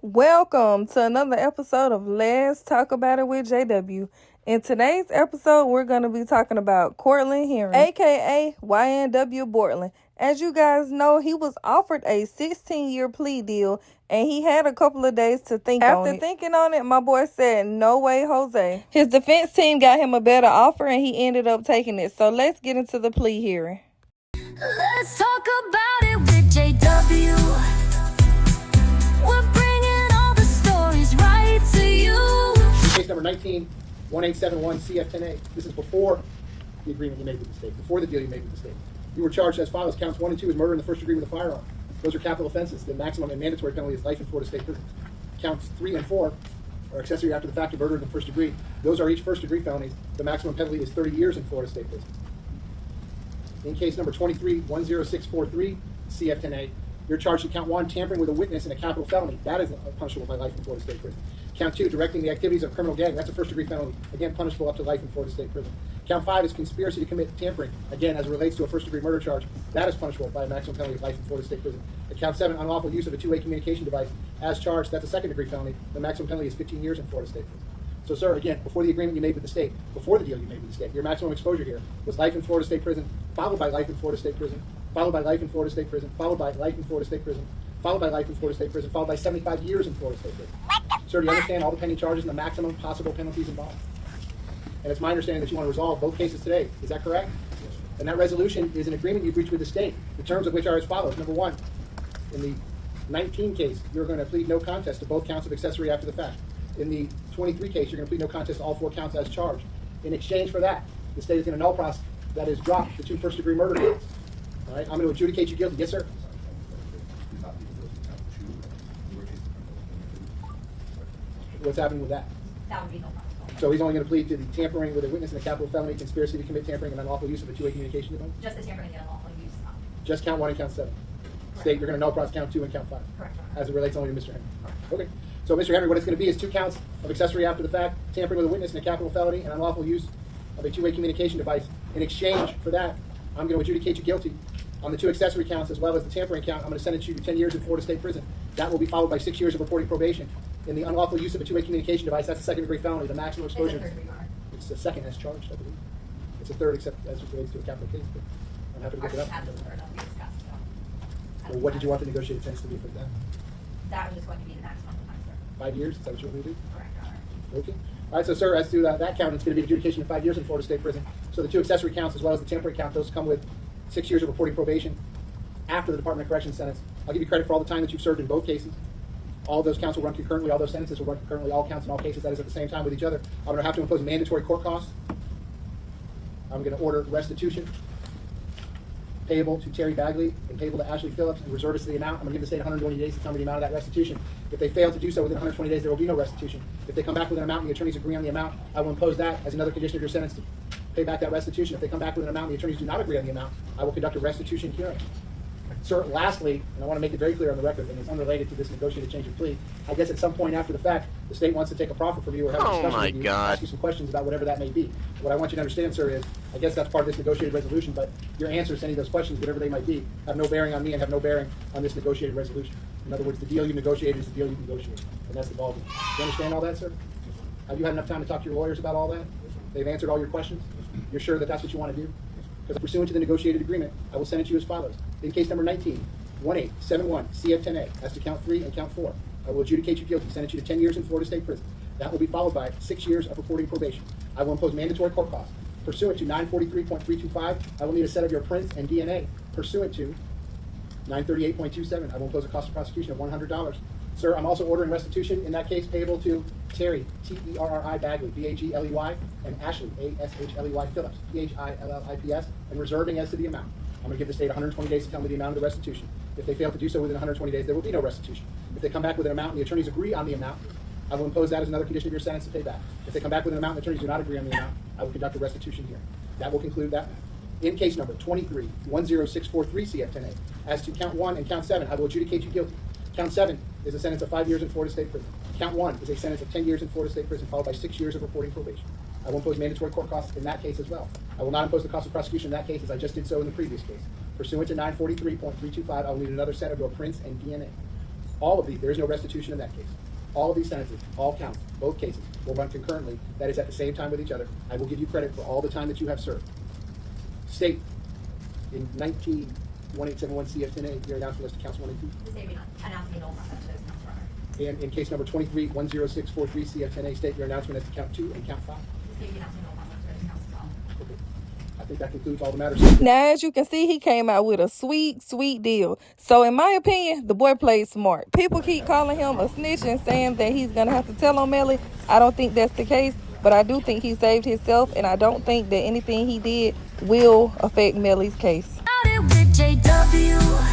Welcome to another episode of Let's Talk About It with JW. In today's episode, we're going to be talking about Cortland Hearing, aka YNW Bortlen. As you guys know, he was offered a 16-year plea deal, and he had a couple of days to think on it. After thinking on it, my boy said, "No way, Jose." His defense team got him a better offer, and he ended up taking it. So let's get into the plea hearing. Let's talk about it with JW. We're bringing all the stories right to you. Case number 19-1871 CF10A. This is before the agreement you made with the state, before the deal you made with the state. You were charged as follows. Counts 1 and 2 is murder in the first degree with a firearm. Those are capital offenses. The maximum and mandatory penalty is life in Florida State prison. Counts 3 and 4 are accessory after the fact of murder in the first degree. Those are each first degree felonies. The maximum penalty is 30 years in Florida State prison. In case number 23-10643 CF10A, you're charged in count 1, tampering with a witness in a capital felony. That is punishable by life in Florida State prison. Count 2, directing the activities of a criminal gang. That's a first degree felony. Again, punishable up to life in Florida State prison. Count 5 is conspiracy to commit tampering. Again, as it relates to a first degree murder charge, that is punishable by a maximum penalty of life in Florida State prison. And count 7, unlawful use of a two-way communication device. As charged, that's a second degree felony. The maximum penalty is 15 years in Florida State prison. So, sir, again, before the agreement you made with the state, before the deal you made with the state, your maximum exposure here was life in Florida State prison, followed by life in Florida State prison, followed by life in Florida State prison, followed by life in Florida State prison, followed by life in Florida State prison, followed by 75 years in Florida State prison. Sir, do you understand all the pending charges and the maximum possible penalties involved? And it's my understanding that you want to resolve both cases today. Is that correct? Yes. And that resolution is an agreement you've reached with the state, the terms of which are as follows. Number 1, in the 19 case, you're going to plead no contest to both counts of accessory after the fact. In the 23 case, you're going to plead no contest to all 4 counts as charged. In exchange for that, the state is going to null process, that is, drop the 2 first-degree murder counts. All right, I'm going to adjudicate you guilty. Yes, sir? What's happening with that? That would be no problem. So he's only going to plead to the tampering with a witness in a capital felony, conspiracy to commit tampering, and unlawful use of a two-way communication device? Just the tampering and the unlawful use. Just count 1 and count 7. State, you're going to null process count 2 and count 5. Correct. As it relates only to Mr. Henry. Okay. So, Mr. Henry, what it's going to be is 2 counts of accessory after the fact, tampering with a witness in a capital felony, and unlawful use of a two-way communication device. In exchange for that, I'm going to adjudicate you guilty on the 2 accessory counts as well as the tampering count. I'm going to sentence you to 10 years in Florida State prison. That will be followed by 6 years of reporting probation. In the unlawful use of a two-way communication device, that's a second-degree felony. The maximum exposure. It's a third-degree murder. It's a second as charged, I believe. It's a third, except as it relates to a capital case. But I'm happy to look it up. Well, what did you want the negotiated sentence to be for that? That was just going to be the maximum time, sir. 5 years? Is that what you want me to do? Correct, Your Honor. Okay. All right, so, sir, as to that count, it's going to be adjudication of 5 years in Florida State prison. So the 2 accessory counts as well as the tampering count, those come with 6 years of reporting probation after the Department of Corrections sentence. I'll give you credit for all the time that you've served in both cases. All those counts will run concurrently. All those sentences will run concurrently. All counts in all cases, that is at the same time with each other. I'm going to have to impose mandatory court costs. I'm going to order restitution payable to Terry Bagley and payable to Ashley Phillips and reservist of the amount. I'm going to give the state 120 days to tell me the amount of that restitution. If they fail to do so within 120 days, there will be no restitution. If they come back with an amount and the attorneys agree on the amount, I will impose that as another condition of your sentence to pay back that restitution. If they come back with an amount and the attorneys do not agree on the amount, I will conduct a restitution hearing. Sir, lastly, and I want to make it very clear on the record, and it's unrelated to this negotiated change of plea, I guess at some point after the fact, the state wants to take a proffer from you or have a discussion with you, ask you some questions about whatever that may be. What I want you to understand, sir, is I guess that's part of this negotiated resolution, but your answers to any of those questions, whatever they might be, have no bearing on me and have no bearing on this negotiated resolution. In other words, the deal you negotiated is the deal you negotiated, and that's the ballgame. Do you understand all that, sir? Have you had enough time to talk to your lawyers about all that? They've answered all your questions? You're sure that that's what you want to do? Because pursuant to the negotiated agreement, I will sentence you as follows. In case number 19-1871 CF10A, as to count 3 and count 4, I will adjudicate you guilty, sentence you to 10 years in Florida State prison. That will be followed by 6 years of reporting probation. I will impose mandatory court costs. Pursuant to 943.325, I will need a set of your prints and DNA. Pursuant to 938.27, I will impose a cost of prosecution of $100. Sir, I'm also ordering restitution in that case payable to Terry, T-E-R-R-I Bagley, B-A-G-L-E-Y, and Ashley, A-S-H-L-E-Y Phillips, P-H-I-L-L-I-P-S, and reserving as to the amount. I'm going to give the state 120 days to tell me the amount of the restitution. If they fail to do so within 120 days, there will be no restitution. If they come back with an amount and the attorneys agree on the amount, I will impose that as another condition of your sentence to pay back. If they come back with an amount and the attorneys do not agree on the amount, I will conduct a restitution hearing. That will conclude that. In case number 23-10643 CF10A, as to count 1 and count 7, I will adjudicate you guilty. Count 7 is a sentence of 5 years in Florida State prison. Count 1 is a sentence of 10 years in Florida State prison, followed by 6 years of reporting probation. I will impose mandatory court costs in that case as well. I will not impose the cost of prosecution in that case as I just did so in the previous case. Pursuant to 943.325, I will need another set of your prints and DNA. All of these, there is no restitution in that case. All of these sentences, all counts, both cases, will run concurrently. That is at the same time with each other. I will give you credit for all the time that you have served. State, in 191871 CF10A, your announcement as to counts 1 and 2. The state announcing the null process those counts, Your Honor. And in case number 23-10643 CF10A, state your announcement as to count 2 and count 5. The state announcing null process those counts as well. Okay. I think that concludes all the matters. Now, as you can see, he came out with a sweet, sweet deal. So, in my opinion, the boy played smart. People keep calling him a snitch and saying that he's going to have to tell on Melly. I don't think that's the case, but I do think he saved himself, and I don't think that anything he did will affect Melly's case. Out it with JW.